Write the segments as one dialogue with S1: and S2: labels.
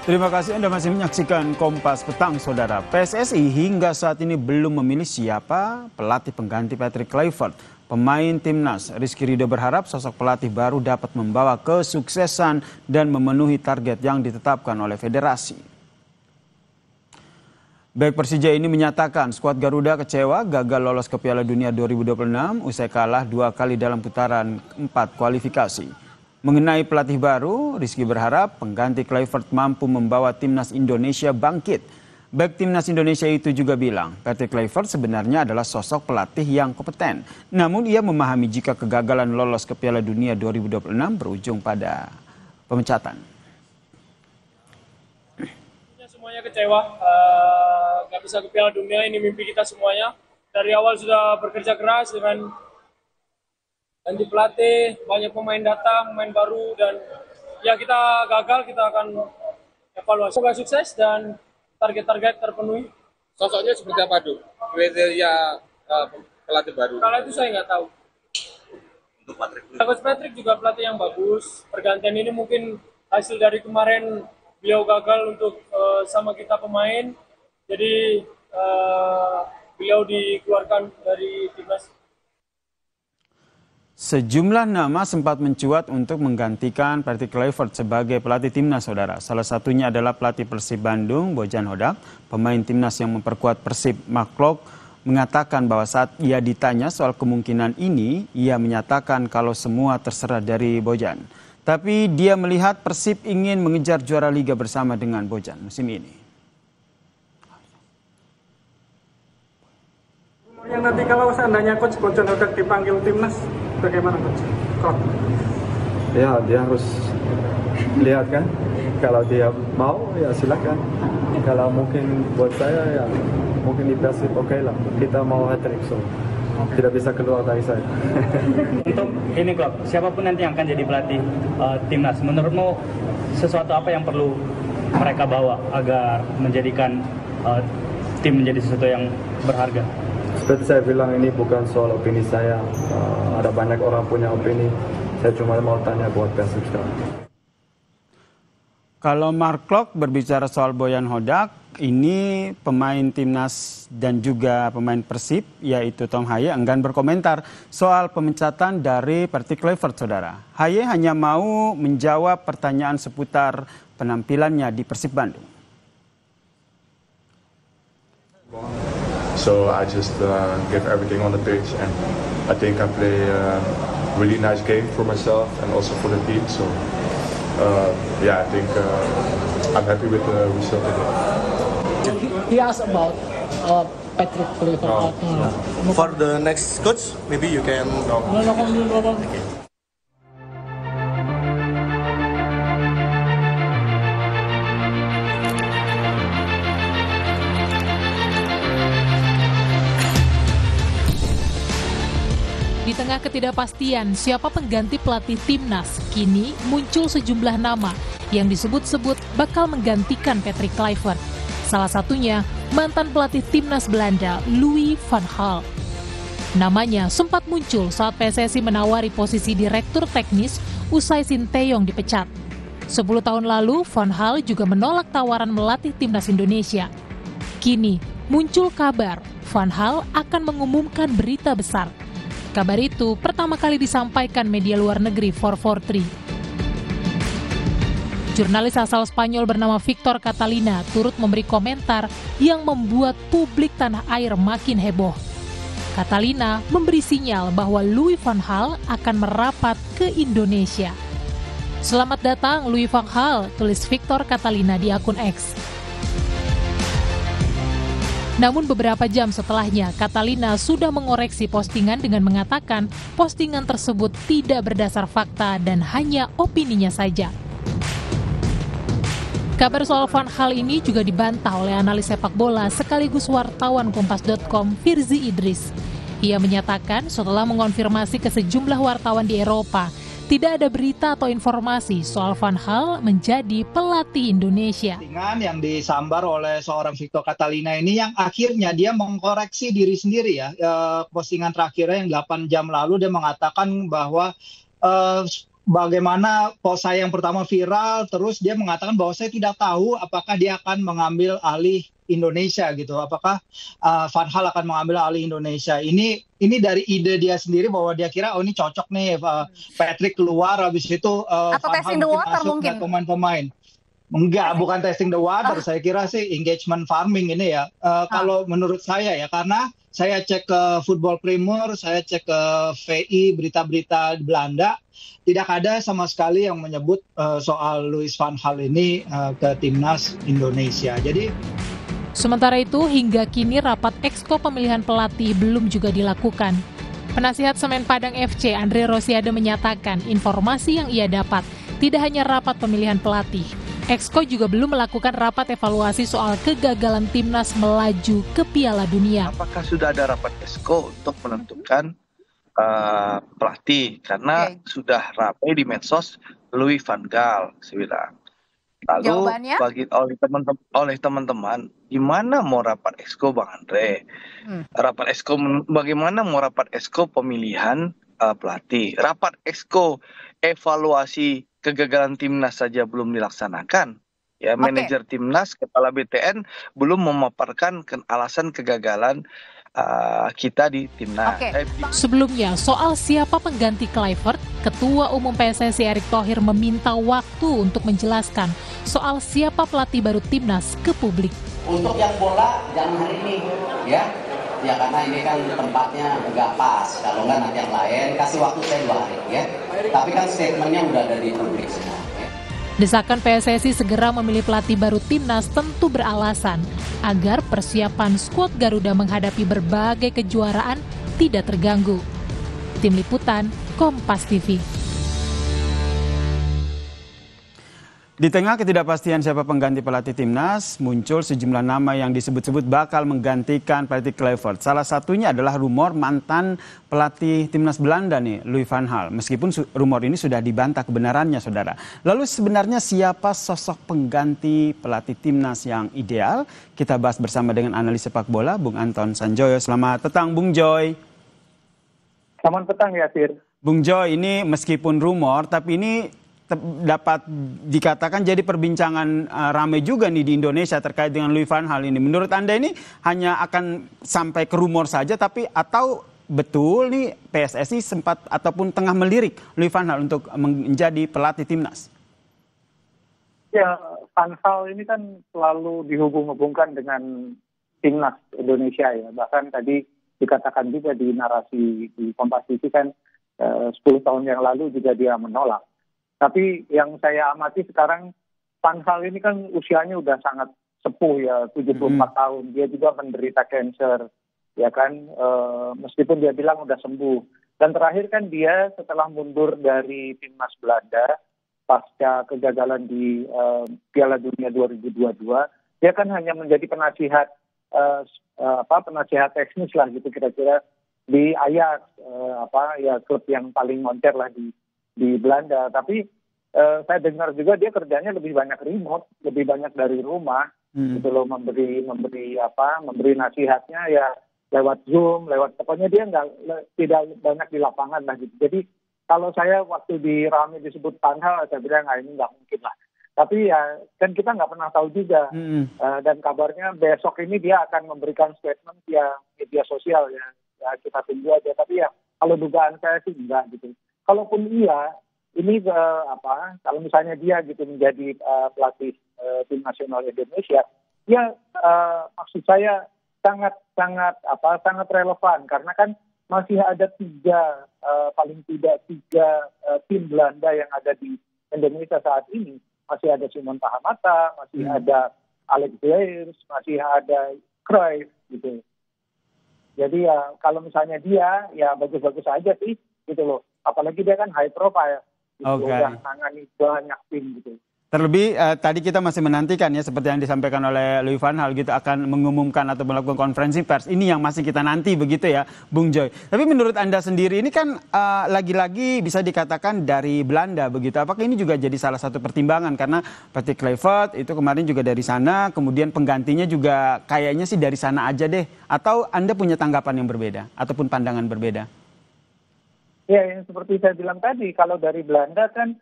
S1: Terima kasih Anda masih menyaksikan Kompas Petang, Saudara. PSSI hingga saat ini belum memilih siapa pelatih pengganti Patrick Kluivert. Pemain timnas Rizky Ridho berharap sosok pelatih baru dapat membawa kesuksesan dan memenuhi target yang ditetapkan oleh federasi. Bek Persija ini menyatakan skuad Garuda kecewa gagal lolos ke Piala Dunia 2026 usai kalah 2 kali dalam putaran 4 kualifikasi. Mengenai pelatih baru, Rizky berharap pengganti Kluivert mampu membawa timnas Indonesia bangkit. Bek timnas Indonesia itu juga bilang, Patrick Kluivert sebenarnya adalah sosok pelatih yang kompeten. Namun ia memahami jika kegagalan lolos ke Piala Dunia 2026 berujung pada pemecatan.
S2: Semuanya kecewa, nggak bisa ke Piala Dunia, ini mimpi kita semuanya. Dari awal sudah bekerja keras dengan ganti pelatih, banyak pemain datang, pemain baru, dan ya kita gagal, kita akan evaluasi. Semoga sukses dan target-target terpenuhi.
S3: Sosoknya seperti apa, Duk? Kriteria pelatih baru?
S2: Kalau itu saya nggak tahu.
S3: Untuk
S2: Coach Patrick juga pelatih yang bagus. Pergantian ini mungkin hasil dari kemarin beliau gagal untuk sama kita pemain. Jadi beliau dikeluarkan dari timnas.
S1: Sejumlah nama sempat mencuat untuk menggantikan Patrick Kluivert sebagai pelatih timnas, Saudara. Salah satunya adalah pelatih Persib Bandung, Bojan Hodak. Pemain timnas yang memperkuat Persib, Mark Klok, mengatakan bahwa saat ia ditanya soal kemungkinan ini, ia menyatakan kalau semua terserah dari Bojan. Tapi dia melihat Persib ingin mengejar juara liga bersama dengan Bojan musim ini.
S4: Yang nanti kalau seandainya Coach Bojan Hodak dipanggil timnas, bagaimana Coach?
S5: Ya, dia harus lihat kan. Kalau dia mau, ya silakan. Kalau mungkin buat saya, ya mungkin di Persib oke lah. Kita mau hat-trick, so tidak bisa keluar dari saya.
S6: Untuk ini klub, siapapun nanti yang akan jadi pelatih timnas, menurutmu sesuatu apa yang perlu mereka bawa agar menjadikan tim menjadi sesuatu yang berharga?
S5: Seperti saya bilang, ini bukan soal opini saya. Ada banyak orang punya opini. Saya cuma mau tanya buat Persib sekarang.
S1: Kalau Mark Klok berbicara soal Bojan Hodak, ini pemain timnas dan juga pemain Persib, yaitu Tom Haye, enggan berkomentar soal pemecatan dari Patrick Kluivert, Saudara. Haye hanya mau menjawab pertanyaan seputar penampilannya di Persib Bandung.
S7: So I just give everything on the pitch, and I think I play a really nice game for myself and also for the team. So yeah, I think I'm happy with the result today.
S8: He asked about Patrick Kluivert.
S9: For the next coach, maybe you can.
S8: No.
S9: Okay.
S10: Di tengah ketidakpastian siapa pengganti pelatih timnas, kini muncul sejumlah nama yang disebut-sebut bakal menggantikan Patrick Kluivert. Salah satunya mantan pelatih timnas Belanda, Louis van Gaal. Namanya sempat muncul saat PSSI menawari posisi direktur teknis usai Sinteyong dipecat. 10 tahun lalu, Van Gaal juga menolak tawaran melatih timnas Indonesia. Kini muncul kabar Van Gaal akan mengumumkan berita besar. Kabar itu pertama kali disampaikan media luar negeri 443. Jurnalis asal Spanyol bernama Victor Catalina turut memberi komentar yang membuat publik tanah air makin heboh. Catalina memberi sinyal bahwa Louis van Gaal akan merapat ke Indonesia. Selamat datang Louis van Gaal, tulis Victor Catalina di akun X. Namun beberapa jam setelahnya, Catalina sudah mengoreksi postingan dengan mengatakan postingan tersebut tidak berdasar fakta dan hanya opininya saja. Kabar soal Van Gaal ini juga dibantah oleh analis sepak bola sekaligus wartawan Kompas.com Firzi Idris. Ia menyatakan setelah mengonfirmasi ke sejumlah wartawan di Eropa, tidak ada berita atau informasi soal Van Gaal menjadi pelatih Indonesia.
S11: Yang disambar oleh seorang Victor Catalina ini yang akhirnya dia mengkoreksi diri sendiri ya. Postingan terakhirnya yang 8 jam lalu dia mengatakan bahwa bagaimana post saya yang pertama viral, terus dia mengatakan bahwa saya tidak tahu apakah dia akan mengambil alih Indonesia gitu. Apakah Van Gaal akan mengambil alih Indonesia? Ini dari ide dia sendiri bahwa dia kira oh ini cocok nih Patrick keluar, habis itu
S12: Atau
S11: Van
S12: testing
S11: Gaal
S12: the
S11: mungkin
S12: water
S11: masuk
S12: mungkin.
S11: ke pemain-pemain. Enggak, bukan testing the water. Saya kira sih engagement farming ini ya. Kalau menurut saya ya, karena saya cek ke Football Premier, saya cek ke VI, berita-berita di Belanda, tidak ada sama sekali yang menyebut soal Louis van Gaal ini ke timnas Indonesia. Jadi
S10: Sementara itu, hingga kini rapat Exco pemilihan pelatih belum juga dilakukan. Penasihat Semen Padang FC, Andre Rosiade, menyatakan informasi yang ia dapat tidak hanya rapat pemilihan pelatih. Exco juga belum melakukan rapat evaluasi soal kegagalan timnas melaju ke Piala Dunia.
S13: Apakah sudah ada rapat Exco untuk menentukan pelatih? Karena sudah ramai di medsos Louis van Gaal, saya bilang. Lalu
S12: Jawabannya?
S13: oleh teman-teman, gimana mau rapat Exco, Bang Andre? Rapat Exco, bagaimana mau rapat Exco pemilihan pelatih? Rapat Exco evaluasi kegagalan timnas saja belum dilaksanakan. Ya, manajer timnas, kepala BTN belum memaparkan alasan kegagalan kita di timnas.
S10: Sebelumnya, soal siapa pengganti Kluivert, Ketua Umum PSSI Erick Thohir meminta waktu untuk menjelaskan soal siapa pelatih baru timnas ke publik.
S14: Untuk yang bola jangan hari ini, ya karena ini kan tempatnya nggak pas. Kalau nggak nanti yang lain kasih waktu saya 2 hari, ya. Tapi kan statementnya udah ada di publik semua.
S10: Desakan PSSI segera memilih pelatih baru timnas tentu beralasan agar persiapan skuad Garuda menghadapi berbagai kejuaraan tidak terganggu. Tim Liputan, Kompas TV.
S1: Di tengah ketidakpastian siapa pengganti pelatih timnas, muncul sejumlah nama yang disebut-sebut bakal menggantikan pelatih Kluivert. Salah satunya adalah rumor mantan pelatih timnas Belanda nih, Louis van Gaal. Meskipun rumor ini sudah dibantah kebenarannya, saudara. Lalu sebenarnya siapa sosok pengganti pelatih timnas yang ideal? Kita bahas bersama dengan analis sepak bola, Bung Anton Sanjoyo. Selamat petang, Bung Joy.
S4: Selamat petang, Yasir.
S1: Bung Joy, ini meskipun rumor, tapi ini dapat dikatakan jadi perbincangan ramai juga nih di Indonesia terkait dengan Louis van Gaal ini. Menurut Anda ini hanya akan sampai ke rumor saja, tapi atau betul nih PSSI sempat ataupun tengah melirik Louis van Gaal untuk menjadi pelatih timnas?
S4: Ya, Van Gaal ini kan selalu dihubung-hubungkan dengan timnas Indonesia ya. Bahkan tadi dikatakan juga di narasi di Kompas TV kan 10 tahun yang lalu juga dia menolak. Tapi yang saya amati sekarang, Van Gaal ini kan usianya udah sangat sepuh ya, 74 tahun. Dia juga menderita kanker, ya kan, meskipun dia bilang udah sembuh. Dan terakhir kan dia setelah mundur dari timnas Belanda, pasca kegagalan di Piala Dunia 2022, dia kan hanya menjadi penasihat, penasihat teknis lah gitu kira-kira di Ajax, klub yang paling moncer lah di Belanda. Tapi saya dengar juga dia kerjanya lebih banyak remote, lebih banyak dari rumah, gitu loh, memberi nasihatnya ya lewat Zoom, pokoknya dia tidak banyak di lapangan lah gitu. Jadi kalau saya waktu di Rame disebut Van Gaal, saya bilang ini nggak mungkin lah. Tapi ya kan kita nggak pernah tahu juga. Dan kabarnya besok ini dia akan memberikan statement via media sosial ya kita tunggu aja. Tapi ya kalau dugaan saya sih enggak gitu. Kalaupun iya, ini kalau misalnya dia gitu menjadi pelatih tim nasional Indonesia, ya maksud saya sangat relevan karena kan masih ada paling tidak tiga tim Belanda yang ada di Indonesia saat ini. Masih ada Simon Pahamata, masih ada Alex Bleers, masih ada Cruyff gitu. Jadi ya kalau misalnya dia ya bagus-bagus aja sih gitu loh. Apalagi dia kan high profile. Udah nangani banyak tim gitu.
S1: Terlebih tadi kita masih menantikan ya seperti yang disampaikan oleh Louis van Gaal gitu akan mengumumkan atau melakukan konferensi pers. Ini yang masih kita nanti begitu ya Bung Joy. Tapi menurut Anda sendiri ini kan lagi-lagi bisa dikatakan dari Belanda begitu. Apakah ini juga jadi salah satu pertimbangan karena pelatih Kluivert itu kemarin juga dari sana, kemudian penggantinya juga kayaknya sih dari sana aja deh. Atau Anda punya tanggapan yang berbeda ataupun pandangan berbeda?
S4: Ya, yang seperti saya bilang tadi, kalau dari Belanda kan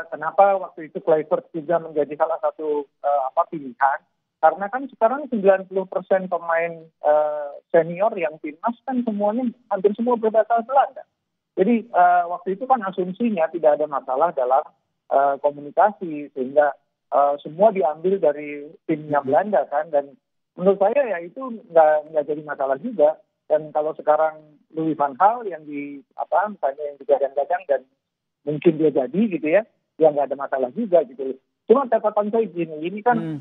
S4: kenapa waktu itu Kluivert juga menjadi salah satu pilihan? Karena kan sekarang 90% pemain senior yang timnas kan semuanya hampir semua berbahasa Belanda. Jadi waktu itu kan asumsinya tidak ada masalah dalam komunikasi sehingga semua diambil dari timnya Belanda kan, dan menurut saya ya itu nggak jadi masalah juga. Dan kalau sekarang Louis van Gaal yang misalnya yang digadang-gadang dan mungkin dia jadi gitu ya nggak ada masalah juga gitu. Cuma catatan saya gini, ini kan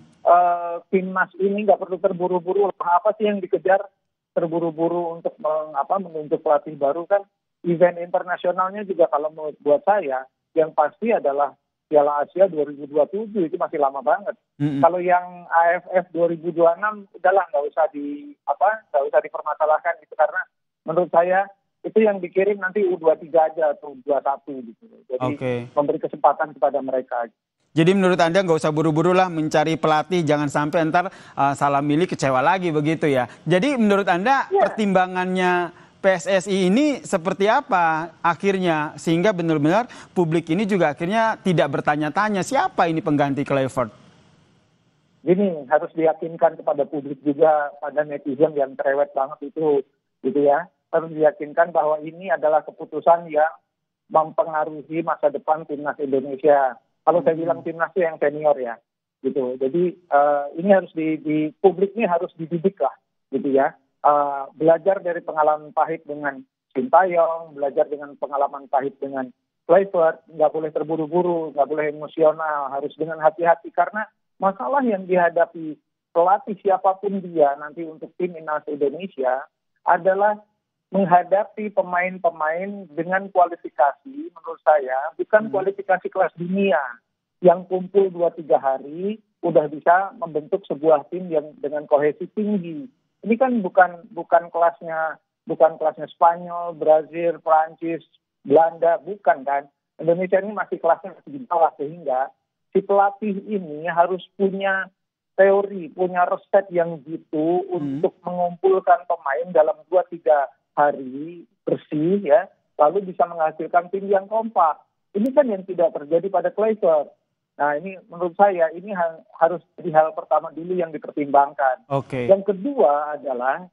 S4: timnas ini nggak perlu terburu-buru. Apa sih yang dikejar terburu-buru untuk menunjuk pelatih baru? Kan event internasionalnya juga kalau buat saya yang pasti adalah Piala Asia 2027, itu masih lama banget. Kalau yang AFF 2026 udahlah nggak usah dipermasalahkan gitu, karena menurut saya itu yang dikirim nanti U23 aja atau U21 gitu. Jadi memberi kesempatan kepada mereka.
S1: Jadi menurut Anda nggak usah buru-buru lah mencari pelatih, jangan sampai ntar salah milih kecewa lagi begitu ya. Jadi menurut Anda pertimbangannya PSSI ini seperti apa akhirnya sehingga benar-benar publik ini juga akhirnya tidak bertanya-tanya siapa ini pengganti Kluivert?
S4: Gini, harus diyakinkan kepada publik juga, pada netizen yang cerewet banget itu gitu ya. Harus diyakinkan bahwa ini adalah keputusan yang mempengaruhi masa depan timnas Indonesia. Kalau saya bilang timnas itu yang senior ya, gitu. Jadi ini harus di publik ini harus dididik lah, gitu ya. Belajar dari pengalaman pahit dengan Sintayong, belajar dengan pengalaman pahit dengan Kluivert, nggak boleh terburu-buru, nggak boleh emosional, harus dengan hati-hati karena masalah yang dihadapi pelatih siapapun dia nanti untuk timnas Indonesia adalah menghadapi pemain-pemain dengan kualifikasi menurut saya bukan kualifikasi kelas dunia yang kumpul 2-3 hari udah bisa membentuk sebuah tim yang dengan kohesi tinggi. Ini kan bukan kelasnya Spanyol, Brazil, Prancis, Belanda, bukan kan. Indonesia ini masih kelasnya masih di bawah sehingga si pelatih ini harus punya teori, punya resep yang gitu untuk mengumpulkan pemain dalam 2-3 hari bersih ya, lalu bisa menghasilkan tim yang kompak. Ini kan yang tidak terjadi pada Kluivert. Nah ini menurut saya ini harus jadi hal pertama dulu yang dipertimbangkan. Yang kedua adalah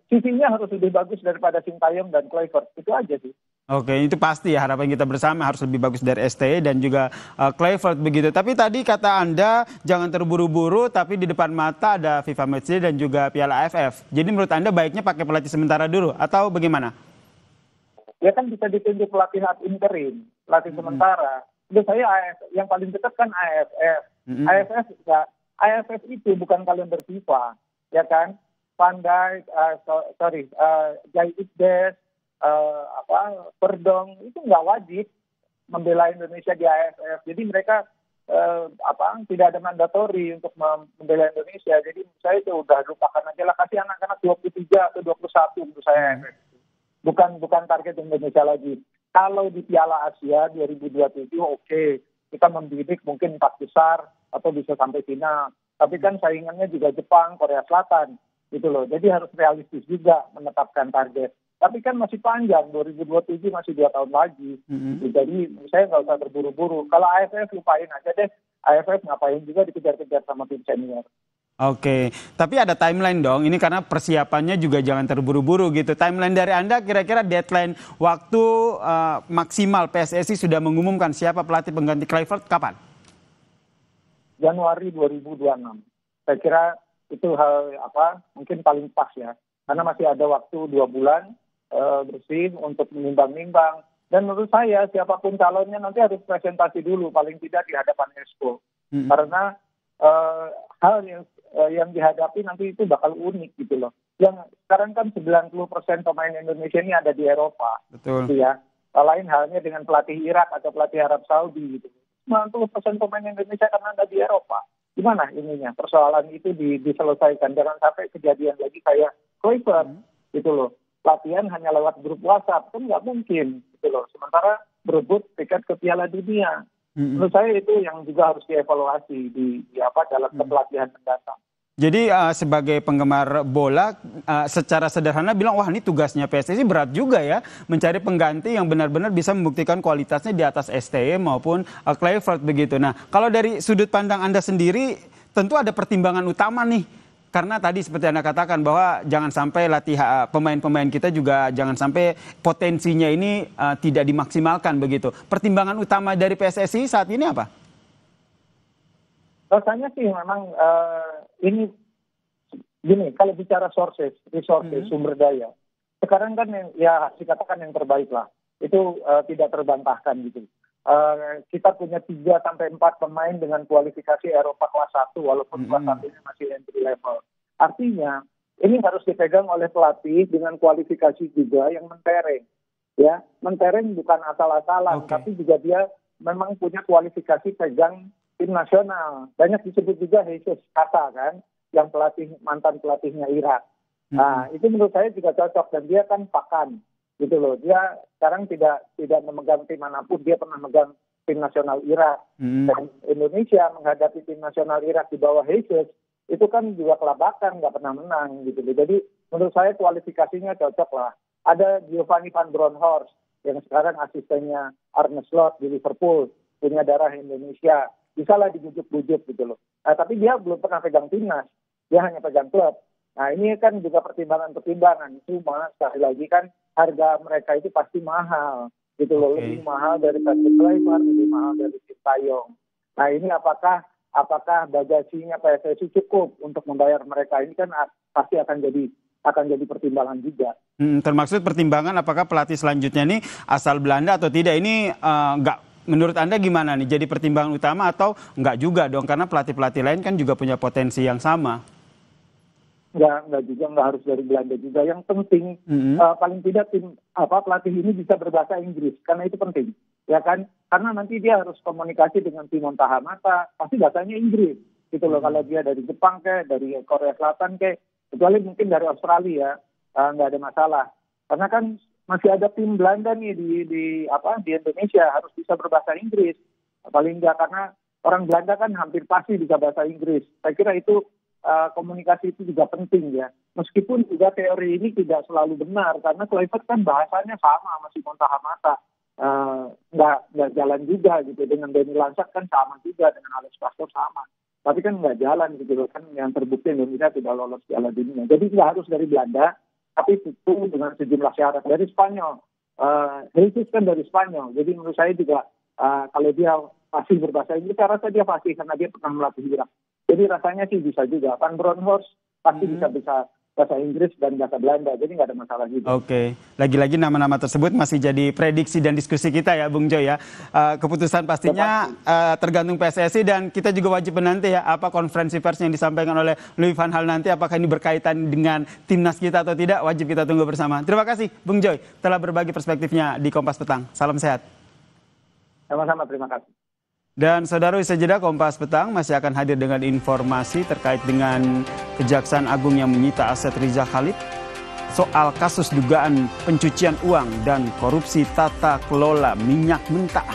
S4: CV-nya harus lebih bagus daripada Sintayong dan Kluivert. Itu aja sih.
S1: Itu pasti ya, harapan kita bersama harus lebih bagus dari STY dan juga Kluivert begitu. Tapi tadi kata Anda jangan terburu-buru, tapi di depan mata ada FIFA Matchday dan juga Piala AFF. Jadi menurut Anda baiknya pakai pelatih sementara dulu atau bagaimana?
S4: Ya kan bisa ditunjuk pelatih ad interim, pelatih sementara. Udah saya yang paling dekat kan AFF. AFF itu bukan kalender FIFA, ya kan? Van Dijk, Jai Iqbal, Perdong itu nggak wajib membela Indonesia di AFF. Jadi mereka tidak ada mandatori untuk membela Indonesia. Jadi saya itu udah lupakan aja lah, kasih anak-anak 23 atau 21 untuk saya AFF. Bukan target Indonesia lagi. Kalau di Piala Asia 2027 kita membidik mungkin 4 besar atau bisa sampai final. Tapi kan saingannya juga Jepang, Korea Selatan gitu loh. Jadi harus realistis juga menetapkan target. Tapi kan masih panjang, 2027 masih 2 tahun lagi. Jadi saya nggak usah terburu-buru. Kalau AFF lupain aja deh. AFF ngapain juga dikejar-kejar sama tim senior.
S1: Tapi ada timeline dong. Ini karena persiapannya juga jangan terburu-buru gitu. Timeline dari Anda kira-kira deadline waktu maksimal PSSI sudah mengumumkan siapa pelatih pengganti Kluivert kapan?
S4: Januari 2026. Saya kira itu hal mungkin paling pas ya. Karena masih ada waktu 2 bulan bersih untuk menimbang-nimbang. Dan menurut saya siapapun calonnya nanti harus presentasi dulu paling tidak di hadapan ESCO. Karena hal yang dihadapi nanti itu bakal unik gitu loh. Yang sekarang kan 90% pemain Indonesia ini ada di Eropa.
S1: Betul.
S4: Gitu ya. Lain halnya dengan pelatih Irak atau pelatih Arab Saudi gitu. 90% pemain Indonesia kan ada di Eropa. Gimana ininya? Persoalan itu diselesaikan. Jangan sampai kejadian lagi kayak Kluivert gitu loh. Latihan hanya lewat grup WhatsApp kan nggak mungkin gitu loh. Sementara berebut tiket ke Piala Dunia. Menurut saya itu yang juga harus dievaluasi di dalam kepelatihan mendatang.
S1: Jadi sebagai penggemar bola secara sederhana bilang wah ini tugasnya PSSI berat juga ya mencari pengganti yang benar-benar bisa membuktikan kualitasnya di atas STY maupun Kluivert begitu. Nah kalau dari sudut pandang Anda sendiri tentu ada pertimbangan utama nih karena tadi seperti Anda katakan bahwa jangan sampai pemain-pemain kita juga jangan sampai potensinya ini tidak dimaksimalkan begitu. Pertimbangan utama dari PSSI saat ini apa?
S4: Rasanya sih memang ini gini, kalau bicara resources, sumber daya, sekarang kan ya dikatakan yang terbaik lah, itu tidak terbantahkan gitu. Kita punya 3-4 pemain dengan kualifikasi Eropa kelas 1, walaupun kelas 1-nya masih entry level. Artinya, ini harus dipegang oleh pelatih dengan kualifikasi juga yang mentereng. Ya, mentereng bukan asal-asalan, tapi juga dia memang punya kualifikasi pegang tim nasional. Banyak disebut juga Jesus Kata kan, yang mantan pelatihnya Irak. Nah, itu menurut saya juga cocok dan dia kan pakan gitu loh. Dia sekarang tidak memegang tim manapun, dia pernah megang tim nasional Irak. Dan Indonesia menghadapi tim nasional Irak di bawah Jesus itu kan juga kelabakan, nggak pernah menang gitu loh. Jadi menurut saya kualifikasinya cocok lah. Ada Giovanni van Bronckhorst yang sekarang asistennya Arne Slot di Liverpool, punya darah Indonesia. Bisa lah dibujuk-bujuk gitu loh. Nah, tapi dia belum pernah pegang timnas. Dia hanya pegang klub. Nah, ini kan juga pertimbangan-pertimbangan. Cuma sekali lagi kan harga mereka itu pasti mahal. Gitu loh. Lebih mahal dari Patrick Kluivert, lebih mahal dari Sintayong. Nah, ini apakah bagasinya PSSI cukup untuk membayar mereka? Ini kan pasti akan jadi pertimbangan juga.
S1: Termaksud pertimbangan apakah pelatih selanjutnya ini asal Belanda atau tidak? Ini menurut Anda gimana nih? Jadi pertimbangan utama atau enggak juga dong? Karena pelatih-pelatih lain kan juga punya potensi yang sama.
S4: Enggak juga, enggak harus dari Belanda juga. Yang penting paling tidak pelatih ini bisa berbahasa Inggris, karena itu penting. Ya kan? Karena nanti dia harus komunikasi dengan Timon Tahamata, pasti bahasanya Inggris. Gitu loh, kalau dia dari Jepang dari Korea Selatan kecuali mungkin dari Australia, enggak ada masalah. Karena kan masih ada tim Belanda nih di Indonesia harus bisa berbahasa Inggris. Paling enggak karena orang Belanda kan hampir pasti bisa bahasa Inggris. Saya kira itu komunikasi itu juga penting ya. Meskipun juga teori ini tidak selalu benar karena Kluivert kan bahasanya sama masih Tahamata. Nggak jalan juga gitu. Dengan Denny Lanzak kan sama juga, dengan Alex Pastor sama. Tapi kan nggak jalan gitu loh. Kan yang terbukti Indonesia tidak lolos Piala Dunia. Jadi nggak harus dari Belanda, tapi itu dengan sejumlah syarat dari Spanyol. Jesus kan dari Spanyol, jadi menurut saya juga kalau dia pasti berbahasa Inggris, saya rasa dia pasti karena dia pernah melatih Irak. Jadi rasanya sih bisa juga. Van Bronckhorst pasti bisa bahasa Inggris dan bahasa Belanda, jadi nggak ada masalah juga.
S1: Oke, lagi-lagi nama-nama tersebut masih jadi prediksi dan diskusi kita ya, Bung Joy ya. Keputusan pastinya tergantung PSSI dan kita juga wajib menanti ya apa konferensi pers yang disampaikan oleh Louis van Gaal nanti, apakah ini berkaitan dengan timnas kita atau tidak, wajib kita tunggu bersama. Terima kasih Bung Joy telah berbagi perspektifnya di Kompas Petang. Salam sehat.
S4: Sama-sama, terima kasih.
S1: Dan saudara, usai jeda Kompas Petang masih akan hadir dengan informasi terkait dengan Kejaksaan Agung yang menyita aset Riza Khalid soal kasus dugaan pencucian uang dan korupsi tata kelola minyak mentah.